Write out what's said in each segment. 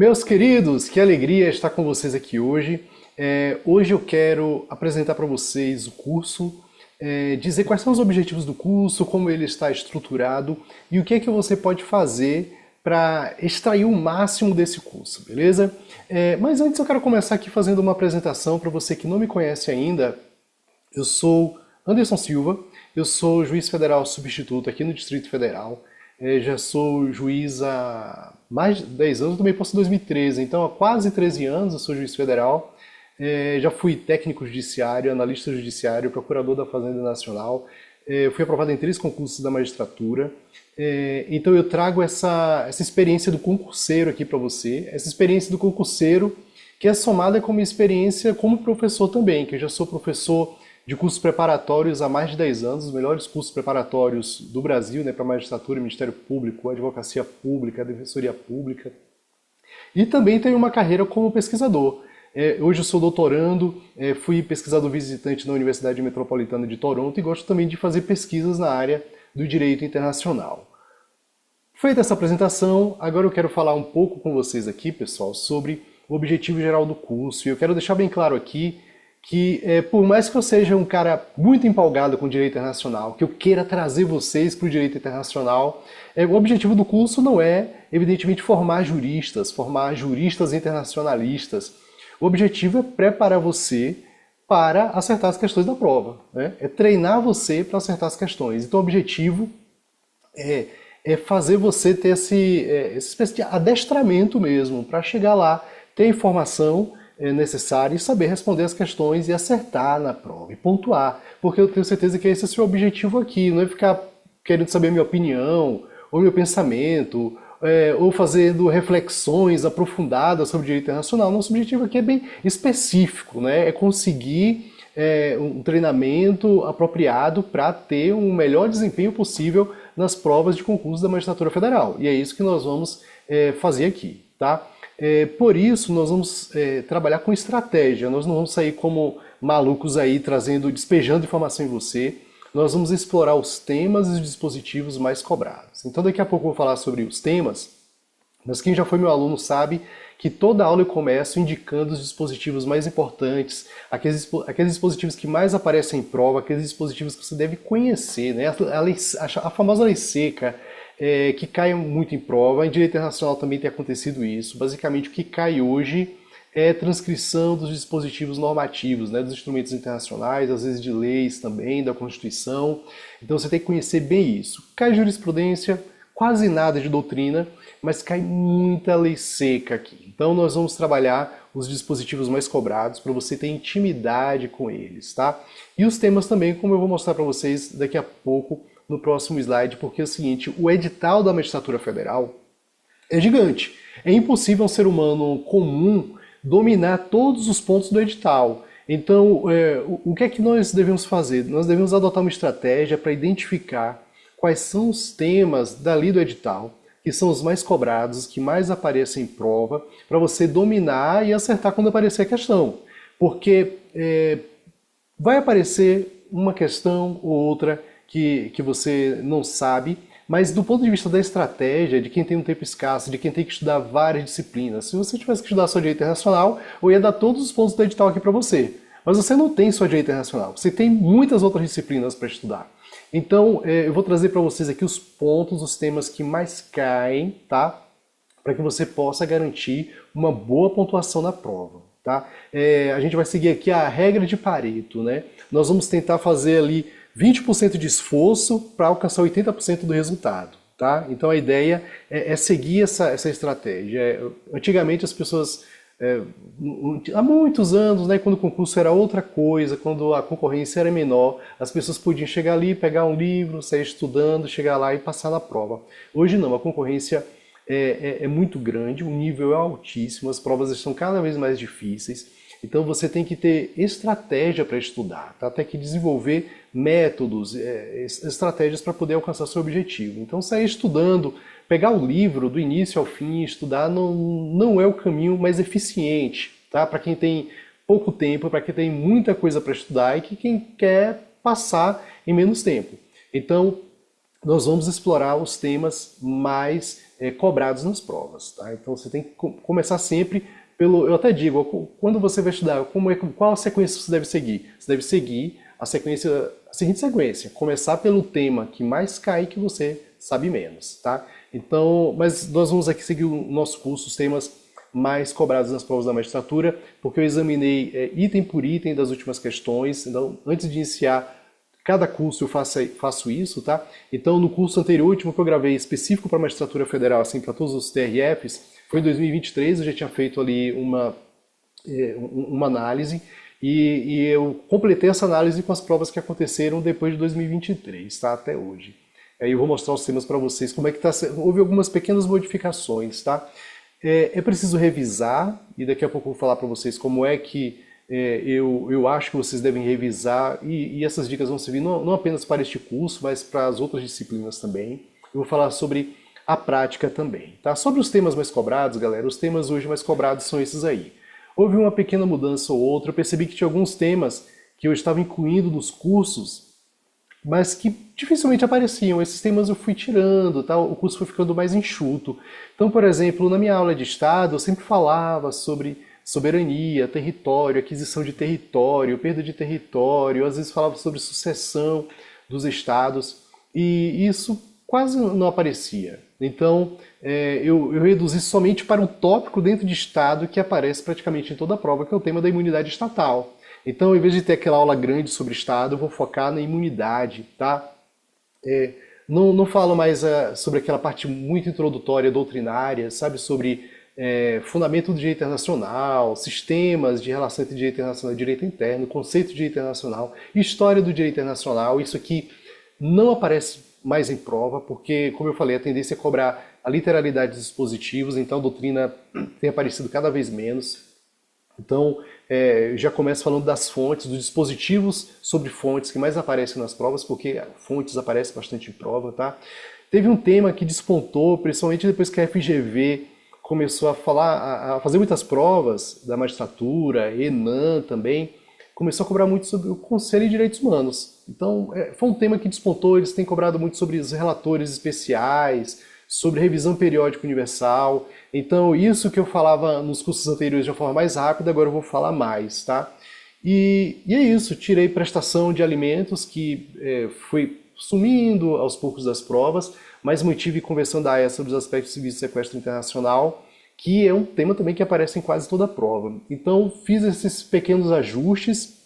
Meus queridos, que alegria estar com vocês aqui hoje. Hoje eu quero apresentar para vocês o curso, dizer quais são os objetivos do curso, como ele está estruturado e o que é que você pode fazer para extrair o máximo desse curso, beleza? Mas antes eu quero começar aqui fazendo uma apresentação para você que não me conhece ainda. Eu sou Anderson Silva, eu sou juiz federal substituto aqui no Distrito Federal. Já sou juiz há mais de 10 anos, eu também posso em 2013, então há quase 13 anos eu sou juiz federal. Já fui técnico judiciário, analista judiciário, procurador da Fazenda Nacional. Fui aprovado em 3 concursos da magistratura. Então eu trago essa experiência do concurseiro aqui para você, essa experiência do concurseiro que é somada com a minha experiência como professor também, que eu já sou professor de cursos preparatórios há mais de 10 anos, os melhores cursos preparatórios do Brasil, né, para magistratura, Ministério Público, Advocacia Pública, Defensoria Pública. E também tenho uma carreira como pesquisador. Hoje eu sou doutorando, fui pesquisador visitante na Universidade Metropolitana de Toronto e gosto também de fazer pesquisas na área do direito internacional. Feita essa apresentação, agora eu quero falar um pouco com vocês aqui, pessoal, sobre o objetivo geral do curso. E eu quero deixar bem claro aqui que por mais que eu seja um cara muito empolgado com o direito internacional, que eu queira trazer vocês para o direito internacional, o objetivo do curso não é, evidentemente, formar juristas internacionalistas. O objetivo é preparar você para acertar as questões da prova, né? É treinar você para acertar as questões. Então o objetivo é fazer você ter essa espécie de adestramento mesmo, para chegar lá, ter informação necessário e saber responder as questões e acertar na prova e pontuar, porque eu tenho certeza que esse é o seu objetivo aqui, não é ficar querendo saber a minha opinião ou meu pensamento, ou fazendo reflexões aprofundadas sobre o direito internacional. Nosso objetivo aqui é bem específico, né? É conseguir um treinamento apropriado para ter um melhor desempenho possível nas provas de concurso da Magistratura Federal, e é isso que nós vamos fazer aqui, tá? Por isso, nós vamos trabalhar com estratégia, nós não vamos sair como malucos aí, despejando informação em você, nós vamos explorar os temas e os dispositivos mais cobrados. Então daqui a pouco eu vou falar sobre os temas, mas quem já foi meu aluno sabe que toda aula eu começo indicando os dispositivos mais importantes, aqueles dispositivos que mais aparecem em prova, aqueles dispositivos que você deve conhecer, né? A famosa lei seca, que cai muito em prova. Em direito internacional também tem acontecido isso. Basicamente o que cai hoje é transcrição dos dispositivos normativos, né, dos instrumentos internacionais, às vezes de leis também, da Constituição. Então você tem que conhecer bem isso. Cai jurisprudência, quase nada de doutrina, mas cai muita lei seca aqui. Então nós vamos trabalhar os dispositivos mais cobrados para você ter intimidade com eles, tá? E os temas também, como eu vou mostrar para vocês daqui a pouco, no próximo slide, porque é o seguinte, o edital da Magistratura Federal é gigante. É impossível um ser humano comum dominar todos os pontos do edital. Então, o que é que nós devemos fazer? Nós devemos adotar uma estratégia para identificar quais são os temas dali do edital, que são os mais cobrados, os que mais aparecem em prova, para você dominar e acertar quando aparecer a questão. Porque vai aparecer uma questão ou outra que você não sabe, mas do ponto de vista da estratégia, de quem tem um tempo escasso, de quem tem que estudar várias disciplinas, se você tivesse que estudar só direito internacional, eu ia dar todos os pontos do edital aqui para você. Mas você não tem só direito internacional, você tem muitas outras disciplinas para estudar. Então, eu vou trazer para vocês aqui os pontos, os temas que mais caem, tá? Para que você possa garantir uma boa pontuação na prova, tá? A gente vai seguir aqui a regra de Pareto, né? Nós vamos tentar fazer ali 20% de esforço para alcançar 80% do resultado, tá? Então a ideia é seguir essa estratégia. Antigamente as pessoas, há muitos anos, né, quando o concurso era outra coisa, quando a concorrência era menor, as pessoas podiam chegar ali, pegar um livro, sair estudando, chegar lá e passar na prova. Hoje não, a concorrência é muito grande, o nível é altíssimo, as provas estão cada vez mais difíceis. Então você tem que ter estratégia para estudar, tá? Tem que desenvolver métodos, estratégias para poder alcançar seu objetivo. Então sair estudando, pegar o livro do início ao fim, estudar não é o caminho mais eficiente, tá? Para quem tem pouco tempo, para quem tem muita coisa para estudar e que quem quer passar em menos tempo. Então nós vamos explorar os temas mais cobrados nas provas, tá? Então você tem que começar sempre pelo, eu até digo, quando você vai estudar, qual a sequência você deve seguir? Você deve seguir a seguinte sequência, começar pelo tema que mais cai que você sabe menos, tá? Então, mas nós vamos aqui seguir o nosso curso, os temas mais cobrados nas provas da magistratura, porque eu examinei item por item das últimas questões, então antes de iniciar cada curso eu faço isso, tá? Então, no curso anterior, o último que eu gravei específico para a magistratura federal, assim, para todos os TRFs, foi em 2023, eu já tinha feito ali uma análise, e eu completei essa análise com as provas que aconteceram depois de 2023, tá? Até hoje. Aí eu vou mostrar os temas para vocês, como é que tá. Houve algumas pequenas modificações, tá? É preciso revisar, e daqui a pouco eu vou falar para vocês como é que eu acho que vocês devem revisar, e essas dicas vão servir não apenas para este curso, mas para as outras disciplinas também. Eu vou falar sobre a prática também, tá? Sobre os temas mais cobrados, galera, os temas hoje mais cobrados são esses aí. Houve uma pequena mudança ou outra, eu percebi que tinha alguns temas que eu estava incluindo nos cursos, mas que dificilmente apareciam. Esses temas eu fui tirando, tá? O curso foi ficando mais enxuto. Então, por exemplo, na minha aula de Estado, eu sempre falava sobre soberania, território, aquisição de território, perda de território, às vezes falava sobre sucessão dos estados, e isso quase não aparecia. Então, eu reduzi somente para um tópico dentro de Estado que aparece praticamente em toda a prova, que é o tema da imunidade estatal. Então, em vez de ter aquela aula grande sobre Estado, eu vou focar na imunidade, tá? Não falo mais sobre aquela parte muito introdutória, doutrinária, sabe? Sobre fundamento do direito internacional, sistemas de relação entre direito internacional e direito interno, conceito de direito internacional, história do direito internacional. Isso aqui não aparece mais em prova, porque, como eu falei, a tendência é cobrar a literalidade dos dispositivos, então a doutrina tem aparecido cada vez menos. Então, já começo falando das fontes, dos dispositivos sobre fontes que mais aparecem nas provas, porque fontes aparecem bastante em prova, tá? Teve um tema que despontou, principalmente depois que a FGV começou a fazer muitas provas da magistratura, ENAM também, começou a cobrar muito sobre o Conselho de Direitos Humanos. Então, foi um tema que despontou, eles têm cobrado muito sobre os relatores especiais, sobre revisão periódica universal. Então, isso que eu falava nos cursos anteriores de uma forma mais rápida, agora eu vou falar mais, tá? E é isso, tirei prestação de alimentos, que foi sumindo aos poucos das provas, mas mantive conversão da AIA sobre os aspectos civis de sequestro internacional, que é um tema também que aparece em quase toda a prova. Então, fiz esses pequenos ajustes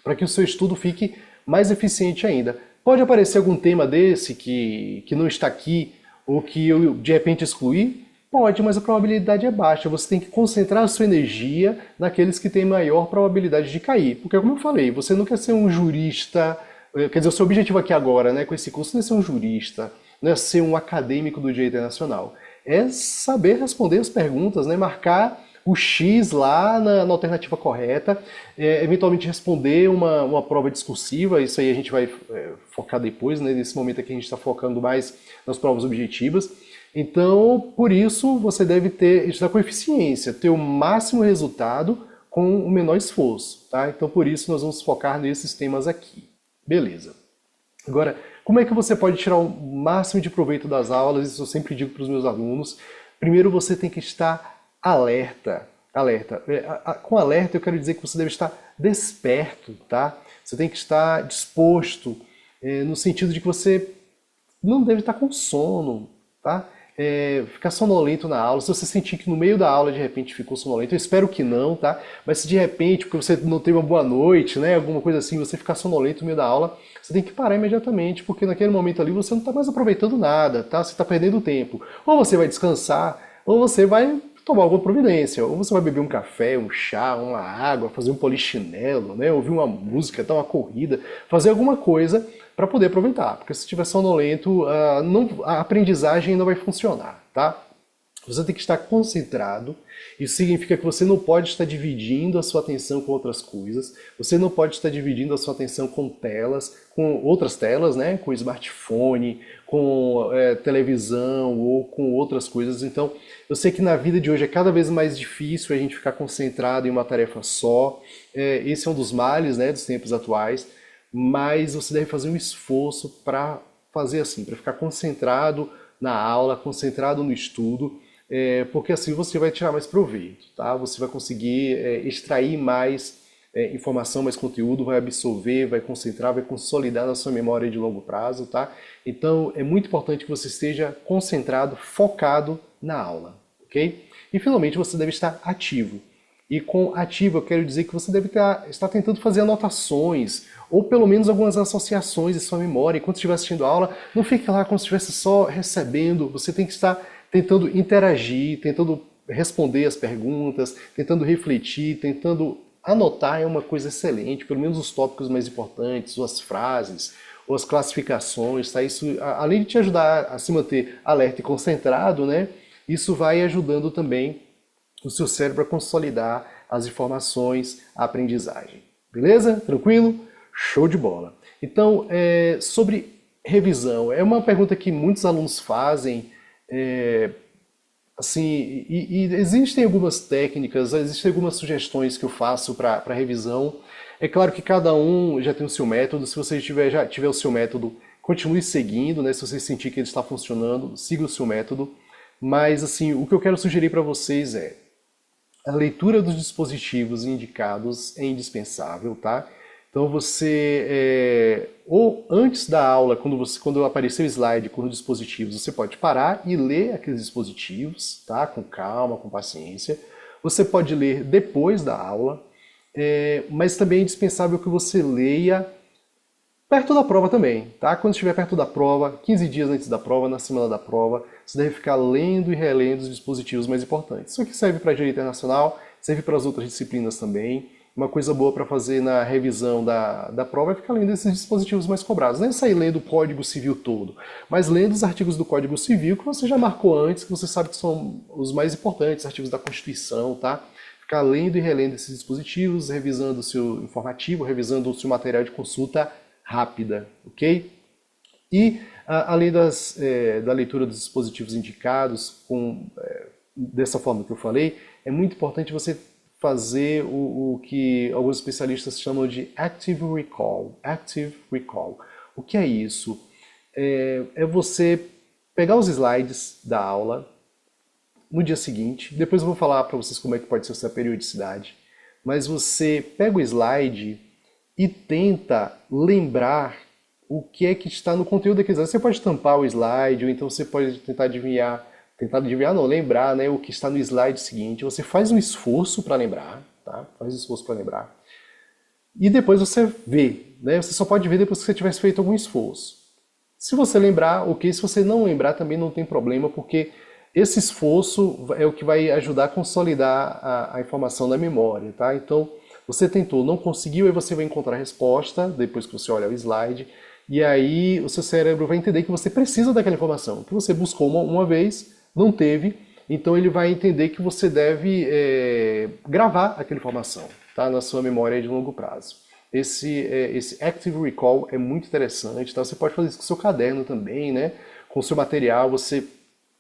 para que o seu estudo fique mais eficiente ainda. Pode aparecer algum tema desse que não está aqui, ou que eu de repente excluí? Pode, mas a probabilidade é baixa. Você tem que concentrar a sua energia naqueles que têm maior probabilidade de cair. Porque, como eu falei, você não quer ser um jurista. Quer dizer, o seu objetivo aqui agora, né, com esse curso, não é ser um jurista, não é ser um acadêmico do direito internacional. É saber responder as perguntas, né, marcar o X lá na alternativa correta, eventualmente responder uma prova discursiva. Isso aí a gente vai focar depois, né, nesse momento aqui a gente está focando mais nas provas objetivas. Então, por isso, você deve estudar com eficiência, ter o máximo resultado com o menor esforço, tá? Então, por isso, nós vamos focar nesses temas aqui. Beleza. Agora, como é que você pode tirar o máximo de proveito das aulas? Isso eu sempre digo para os meus alunos. Primeiro, você tem que estar alerta. Alerta. Com alerta, eu quero dizer que você deve estar desperto, tá? Você tem que estar disposto, no sentido de que você não deve estar com sono, tá? Ficar sonolento na aula. Se você sentir que no meio da aula de repente ficou sonolento, eu espero que não, tá? Mas se de repente, porque você não teve uma boa noite, né, alguma coisa assim, você ficar sonolento no meio da aula, você tem que parar imediatamente, porque naquele momento ali você não está mais aproveitando nada, tá? Você está perdendo tempo. Ou você vai descansar, ou você vai tomar alguma providência, ou você vai beber um café, um chá, uma água, fazer um polichinelo, né, ouvir uma música, dar uma corrida, fazer alguma coisa para poder aproveitar, porque se estiver sonolento, a aprendizagem não vai funcionar, tá? Você tem que estar concentrado, isso significa que você não pode estar dividindo a sua atenção com outras coisas, você não pode estar dividindo a sua atenção com telas, com outras telas, né? Com smartphone, com televisão ou com outras coisas. Então, eu sei que na vida de hoje é cada vez mais difícil a gente ficar concentrado em uma tarefa só, esse é um dos males, né, dos tempos atuais, mas você deve fazer um esforço para fazer assim, para ficar concentrado na aula, concentrado no estudo, porque assim você vai tirar mais proveito, tá? Você vai conseguir extrair mais informação, mais conteúdo, vai absorver, vai concentrar, vai consolidar na sua memória de longo prazo, tá? Então é muito importante que você esteja concentrado, focado na aula, ok? E finalmente você deve estar ativo. E com ativo eu quero dizer que você deve estar tentando fazer anotações, ou pelo menos algumas associações em sua memória. Enquanto estiver assistindo a aula, não fique lá como se estivesse só recebendo. Você tem que estar tentando interagir, tentando responder as perguntas, tentando refletir, tentando anotar é uma coisa excelente, pelo menos os tópicos mais importantes, ou as frases, ou as classificações, tá? Isso, além de te ajudar a se manter alerta e concentrado, né? Isso vai ajudando também o seu cérebro a consolidar as informações, a aprendizagem. Beleza? Tranquilo? Show de bola! Então, sobre revisão, é uma pergunta que muitos alunos fazem, assim, e existem algumas técnicas, existem algumas sugestões que eu faço para revisão. É claro que cada um já tem o seu método. Se você já tiver o seu método, continue seguindo, né? Se você sentir que ele está funcionando, siga o seu método. Mas assim, o que eu quero sugerir para vocês é a leitura dos dispositivos indicados é indispensável, tá? Então você, ou antes da aula, quando aparecer o slide com os dispositivos, você pode parar e ler aqueles dispositivos, tá? Com calma, com paciência. Você pode ler depois da aula, mas também é indispensável que você leia perto da prova também, tá? Quando estiver perto da prova, 15 dias antes da prova, na semana da prova, você deve ficar lendo e relendo os dispositivos mais importantes. Isso aqui serve para a Direito Internacional, serve para as outras disciplinas também. Uma coisa boa para fazer na revisão da prova é ficar lendo esses dispositivos mais cobrados. Não é sair lendo o Código Civil todo, mas lendo os artigos do Código Civil que você já marcou antes, que você sabe que são os mais importantes, artigos da Constituição, tá? Ficar lendo e relendo esses dispositivos, revisando o seu informativo, revisando o seu material de consulta rápida, ok? E, além da leitura dos dispositivos indicados, dessa forma que eu falei, é muito importante você fazer o que alguns especialistas chamam de Active Recall. Active Recall. O que é isso? É você pegar os slides da aula no dia seguinte, depois eu vou falar para vocês como é que pode ser essa periodicidade, mas você pega o slide e tenta lembrar o que é que está no conteúdo daquele slide. Você pode tampar o slide, ou então você pode lembrar, né, o que está no slide seguinte. Você faz um esforço para lembrar, tá? Faz um esforço para lembrar. E depois você vê, né? Você só pode ver depois que você tivesse feito algum esforço. Se você lembrar, ok. Se você não lembrar, também não tem problema, porque esse esforço é o que vai ajudar a consolidar a informação na memória, tá? Então, você tentou, não conseguiu, aí você vai encontrar a resposta, depois que você olha o slide, e aí o seu cérebro vai entender que você precisa daquela informação, que você buscou uma vez, não teve, então ele vai entender que você deve gravar aquela informação, tá, na sua memória de longo prazo. Esse Active Recall é muito interessante, tá? Você pode fazer isso com o seu caderno também, né? Com o seu material, você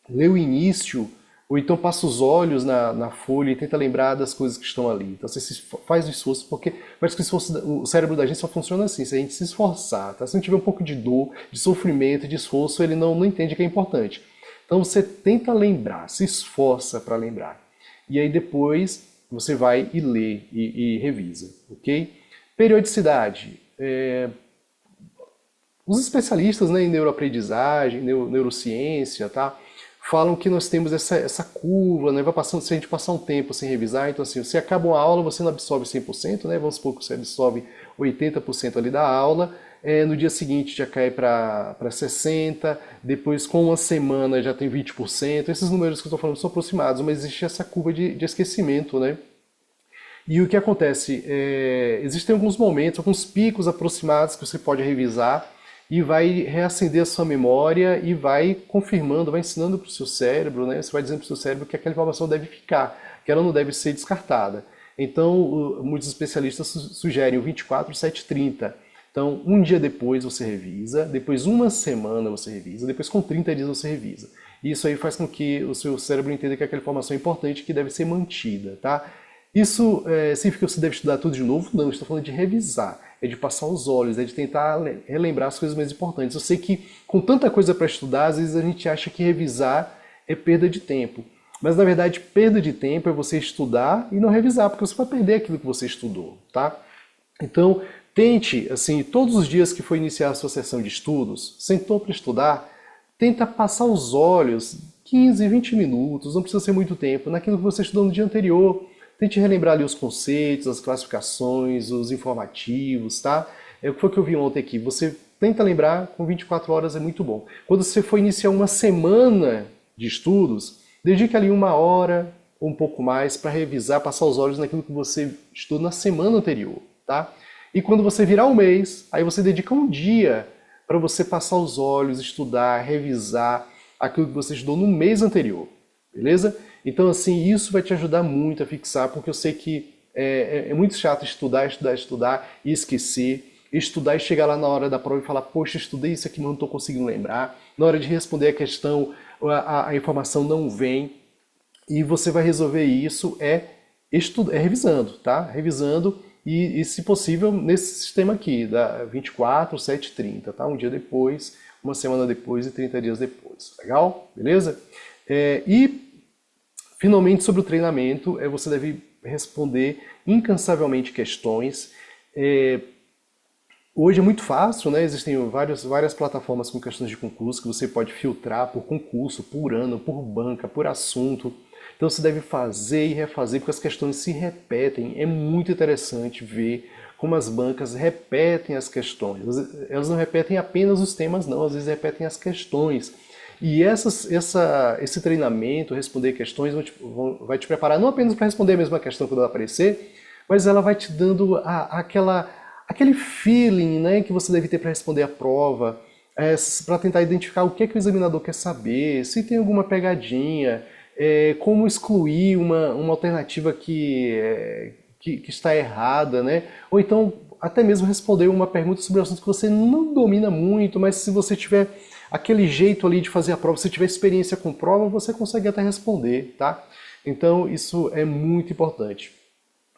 lê o início, ou então passa os olhos na folha e tenta lembrar das coisas que estão ali. Então você faz o esforço, porque parece que o cérebro da gente só funciona assim, se a gente se esforçar. Tá? Se não tiver um pouco de dor, de sofrimento, de esforço, ele não entende que é importante. Então você tenta lembrar, se esforça para lembrar. E aí depois você vai e lê e revisa, ok? Periodicidade. Os especialistas, né, em neuroaprendizagem, neurociência, tá? Falam que nós temos essa curva, né? Se a gente passar um tempo sem revisar, então assim, você acaba uma aula, você não absorve 100%, né? Vamos supor que você absorve 80% ali da aula, no dia seguinte já cai para 60%, depois com uma semana já tem 20%, esses números que eu estou falando são aproximados, mas existe essa curva de esquecimento, né? E o que acontece? Existem alguns momentos, alguns picos aproximados que você pode revisar, e vai reacender a sua memória e vai confirmando, vai ensinando para o seu cérebro, né? Você vai dizendo para o seu cérebro que aquela informação deve ficar, que ela não deve ser descartada. Então, muitos especialistas sugerem o 24, 7, 30. Então, um dia depois você revisa, depois uma semana você revisa, depois com 30 dias você revisa. E isso aí faz com que o seu cérebro entenda que aquela informação é importante, que deve ser mantida, tá? Isso significa que você deve estudar tudo de novo? Não, estou falando de revisar. é de passar os olhos, é de tentar relembrar as coisas mais importantes. Eu sei que com tanta coisa para estudar, às vezes a gente acha que revisar é perda de tempo. Mas na verdade, perda de tempo é você estudar e não revisar, porque você vai perder aquilo que você estudou, tá? Então, tente, assim, todos os dias que for iniciar a sua sessão de estudos, sentou para estudar, tenta passar os olhos 15, 20 minutos, não precisa ser muito tempo, naquilo que você estudou no dia anterior. Tente relembrar ali os conceitos, as classificações, os informativos, tá? É o que foi que eu vi ontem aqui. Você tenta lembrar, com 24 horas é muito bom. Quando você for iniciar uma semana de estudos, dedique ali 1 hora ou um pouco mais para revisar, passar os olhos naquilo que você estudou na semana anterior, tá? E quando você virar um mês, aí você dedica um dia para você passar os olhos, estudar, revisar aquilo que você estudou no mês anterior, beleza? Então, assim, isso vai te ajudar muito a fixar, porque eu sei que é muito chato estudar, estudar, estudar e esquecer. Estudar e chegar lá na hora da prova e falar, poxa, estudei isso aqui, mas não estou conseguindo lembrar. Na hora de responder a questão, a informação não vem. E você vai resolver isso revisando, tá? Revisando e, se possível, nesse sistema aqui, da 24, 7, 30, tá? Um dia depois, uma semana depois e 30 dias depois. Legal? Beleza? Finalmente, sobre o treinamento, você deve responder incansavelmente questões. Hoje é muito fácil, né? Existem várias plataformas com questões de concurso que você pode filtrar por concurso, por ano, por banca, por assunto. Então você deve fazer e refazer, porque as questões se repetem. É muito interessante ver como as bancas repetem as questões. Elas não repetem apenas os temas, não. Às vezes repetem as questões. E esse treinamento, responder questões, vai te preparar não apenas para responder a mesma questão quando ela aparecer, mas ela vai te dando aquele feeling, né, que você deve ter para responder a prova, para tentar identificar o que é que o examinador quer saber, se tem alguma pegadinha, como excluir uma alternativa que está errada, né? Ou então até mesmo responder uma pergunta sobre um assunto que você não domina muito, mas se você tiver aquele jeito ali de fazer a prova, se tiver experiência com prova, você consegue até responder, tá? Então isso é muito importante.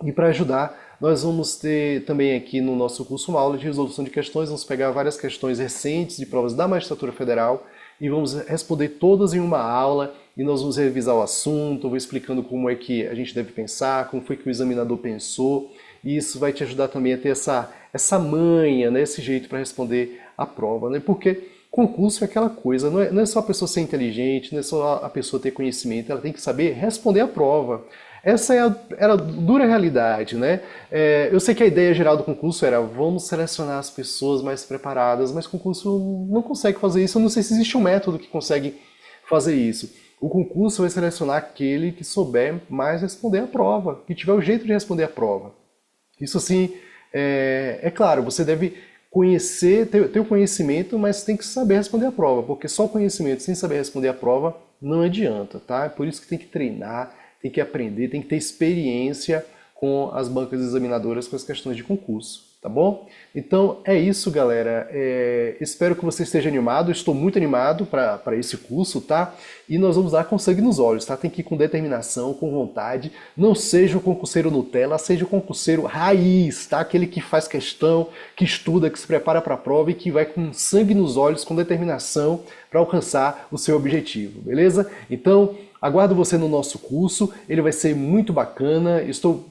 E para ajudar, nós vamos ter também aqui no nosso curso uma aula de resolução de questões, vamos pegar várias questões recentes de provas da Magistratura Federal e vamos responder todas em uma aula e nós vamos revisar o assunto, eu vou explicando como é que a gente deve pensar, como foi que o examinador pensou, e isso vai te ajudar também a ter essa manha, né, esse jeito para responder a prova, né? Porque concurso é aquela coisa, não é só a pessoa ser inteligente, não é só a pessoa ter conhecimento, ela tem que saber responder a prova. Essa era a dura realidade, né? Eu sei que a ideia geral do concurso era vamos selecionar as pessoas mais preparadas, mas o concurso não consegue fazer isso. Eu não sei se existe um método que consegue fazer isso. O concurso vai selecionar aquele que souber mais responder a prova, que tiver o jeito de responder a prova. Isso assim, é claro, você deve conhecer, ter o conhecimento, mas tem que saber responder a prova, porque só o conhecimento sem saber responder a prova não adianta, tá? É por isso que tem que treinar, tem que aprender, tem que ter experiência com as bancas examinadoras com as questões de concurso, tá bom? Então é isso, galera. Espero que você esteja animado, estou muito animado para esse curso, tá? E nós vamos lá com sangue nos olhos, tá? Tem que ir com determinação, com vontade. Não seja o concurseiro Nutella, seja o concurseiro raiz, tá? Aquele que faz questão, que estuda, que se prepara para a prova e que vai com sangue nos olhos, com determinação para alcançar o seu objetivo, beleza? Então, aguardo você no nosso curso, ele vai ser muito bacana, estou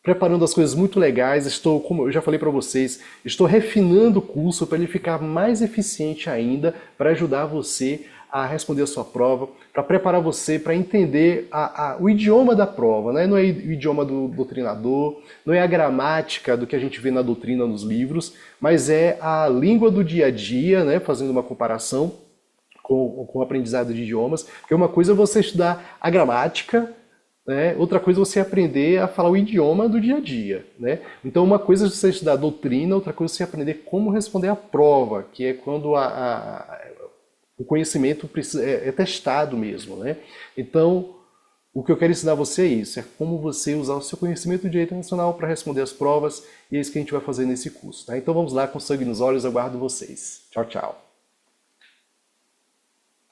preparando as coisas muito legais, como eu já falei para vocês, estou refinando o curso para ele ficar mais eficiente ainda, para ajudar você a responder a sua prova, para preparar você para entender o idioma da prova, né? Não é o idioma do doutrinador, não é a gramática do que a gente vê na doutrina, nos livros, mas é a língua do dia a dia, né? Fazendo uma comparação com o aprendizado de idiomas, porque uma coisa é você estudar a gramática, né? Outra coisa é você aprender a falar o idioma do dia a dia, né? Então uma coisa é você estudar a doutrina, outra coisa é você aprender como responder a prova, que é quando o conhecimento é testado mesmo, né? Então o que eu quero ensinar a você é isso, é como você usar o seu conhecimento de direito internacional para responder as provas, e é isso que a gente vai fazer nesse curso, tá? Então vamos lá, com sangue nos olhos, eu aguardo vocês. Tchau, tchau.